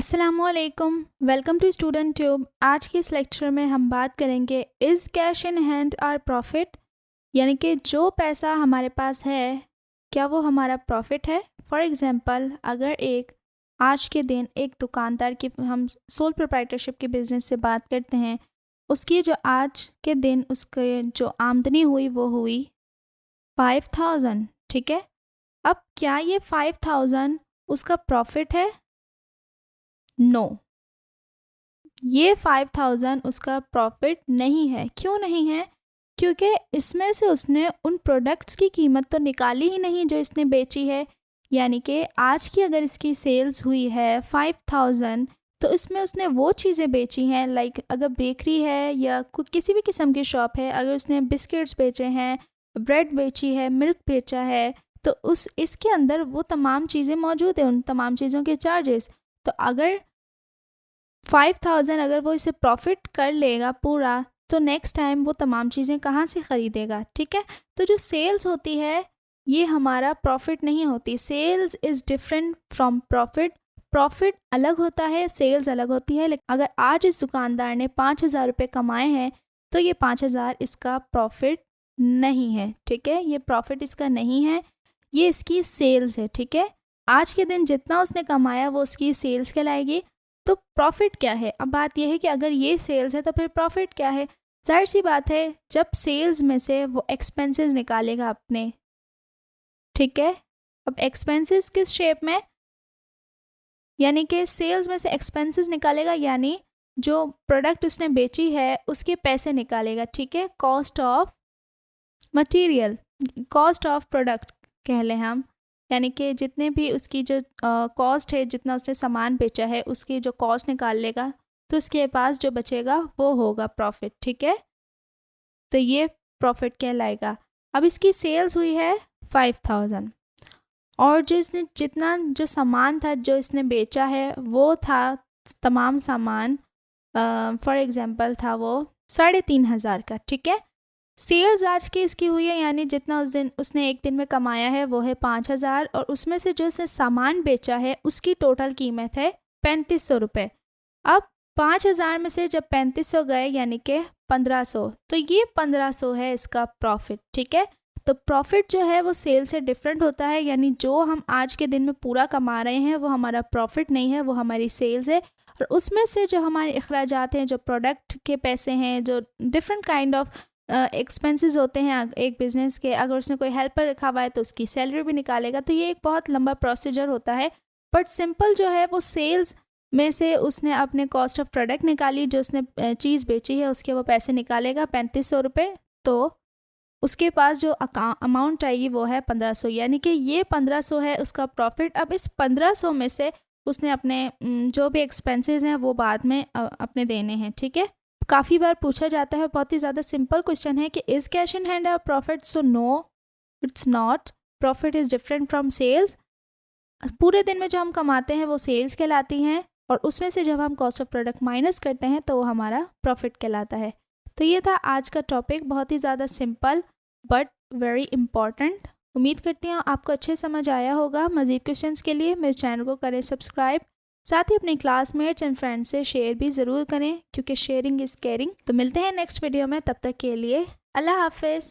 अस्सलामुअलैकुम, welcome to student tube. आज के इस लेक्चर में हम बात करेंगे is cash in hand or profit, यानी कि जो पैसा हमारे पास है क्या वो हमारा प्रॉफिट है। फॉर एग्ज़ाम्पल, अगर आज के दिन एक दुकानदार की, हम सोल प्रोप्राइटरशिप के बिज़नेस से बात करते हैं, उसकी जो आज के दिन उसके जो आमदनी हुई वो हुई 5000, ठीक है। अब क्या ये 5000 उसका प्रॉफिट है? नो, ये 5000 उसका प्रॉफिट नहीं है। क्यों नहीं है? क्योंकि इसमें से उसने उन प्रोडक्ट्स की कीमत तो निकाली ही नहीं जो इसने बेची है। यानी कि आज की अगर इसकी सेल्स हुई है 5000, तो इसमें उसने वो चीज़ें बेची हैं, लाइक अगर बेकरी है या किसी भी किस्म की शॉप है, अगर उसने बिस्किट्स बेचे हैं, ब्रेड बेची है, मिल्क बेचा है, तो इसके अंदर वो तमाम चीज़ें मौजूद हैं, उन तमाम चीज़ों के चार्जेस। तो अगर 5000 अगर वो इसे प्रॉफिट कर लेगा पूरा, तो नेक्स्ट टाइम वो तमाम चीज़ें कहाँ से ख़रीदेगा? ठीक है। तो जो सेल्स होती है ये हमारा प्रॉफिट नहीं होती। Sales is different from profit. Profit अलग होता है, सेल्स अलग होती है। लेकिन अगर आज इस दुकानदार ने 5000 रुपये कमाए हैं, तो ये 5000 इसका प्रॉफिट नहीं है, ठीक है। ये प्रॉफिट इसका नहीं है, ये इसकी सेल्स है, ठीक है। आज के दिन जितना उसने कमाया वो उसकी सेल्स कहलाएगी। तो प्रॉफिट क्या है? अब बात यह है कि अगर ये सेल्स है तो फिर प्रॉफिट क्या है? जाहिर सी बात है, जब सेल्स में से वो एक्सपेंसेस निकालेगा अपने, ठीक है। अब एक्सपेंसेस किस शेप में? यानी कि सेल्स में से एक्सपेंसेस निकालेगा, यानी जो प्रोडक्ट उसने बेची है उसके पैसे निकालेगा, ठीक है। Cost of material, cost of product कह लें हम, यानी कि जितने भी उसकी जो कॉस्ट है, जितना उसने सामान बेचा है उसकी जो कॉस्ट निकाल लेगा, तो उसके पास जो बचेगा वो होगा प्रॉफिट, ठीक है। तो ये प्रॉफिट कहलाएगा। अब इसकी सेल्स हुई है 5000, और जो इसने जितना जो सामान था जो इसने बेचा है वो था तमाम सामान, फॉर एग्ज़ाम्पल था वो 3500 का, ठीक है। सेल्स आज की इसकी हुई है, यानी जितना उस दिन उसने एक दिन में कमाया है वो है 5000, और उसमें से जो उसने सामान बेचा है उसकी टोटल कीमत है 3500 रुपये। अब 5000 में से जब 3500 गए यानी कि 1500, तो ये 1500 है इसका प्रॉफिट, ठीक है। तो प्रॉफिट जो है वो सेल से डिफरेंट होता है, यानी जो हम आज के दिन में पूरा कमा रहे हैं वो हमारा प्रॉफिट नहीं है, वो हमारी सेल्स है। और उसमें से जो हमारे अखराजात हैं, जो प्रोडक्ट के पैसे हैं, जो डिफरेंट काइंड ऑफ एक्सपेंसेस होते हैं एक बिज़नेस के, अगर उसने कोई हेल्पर रखा हुआ है तो उसकी सैलरी भी निकालेगा। तो ये एक बहुत लंबा प्रोसीजर होता है, बट सिंपल जो है वो सेल्स में से उसने अपने कॉस्ट ऑफ प्रोडक्ट निकाली, जो उसने चीज़ बेची है उसके वो पैसे निकालेगा 3500 रुपये, तो उसके पास जो अमाउंट आएगी वो है 1500, यानी कि ये 1500 है उसका प्रॉफिट। अब इस 1500 में से उसने अपने जो भी एक्सपेंसेस हैं वो बाद में अपने देने हैं, ठीक है। काफ़ी बार पूछा जाता है, बहुत ही ज़्यादा सिंपल क्वेश्चन है कि is cash in hand or profit? So no, it's not. Profit is different from sales. पूरे दिन में जो हम कमाते हैं वो सेल्स कहलाती हैं, और उसमें से जब हम कॉस्ट ऑफ प्रोडक्ट माइनस करते हैं तो वो हमारा प्रॉफिट कहलाता है। तो ये था आज का टॉपिक, बहुत ही ज़्यादा सिंपल बट वेरी इंपॉर्टेंट। उम्मीद करती हूँ आपको अच्छे समझ आया होगा। मज़ीद क्वेश्चंस के लिए मेरे चैनल को करें सब्सक्राइब, साथ ही अपने क्लासमेट्स एंड फ्रेंड्स से शेयर भी ज़रूर करें, क्योंकि शेयरिंग इज़ केयरिंग। तो मिलते हैं नेक्स्ट वीडियो में, तब तक के लिए अल्लाह हाफिज़।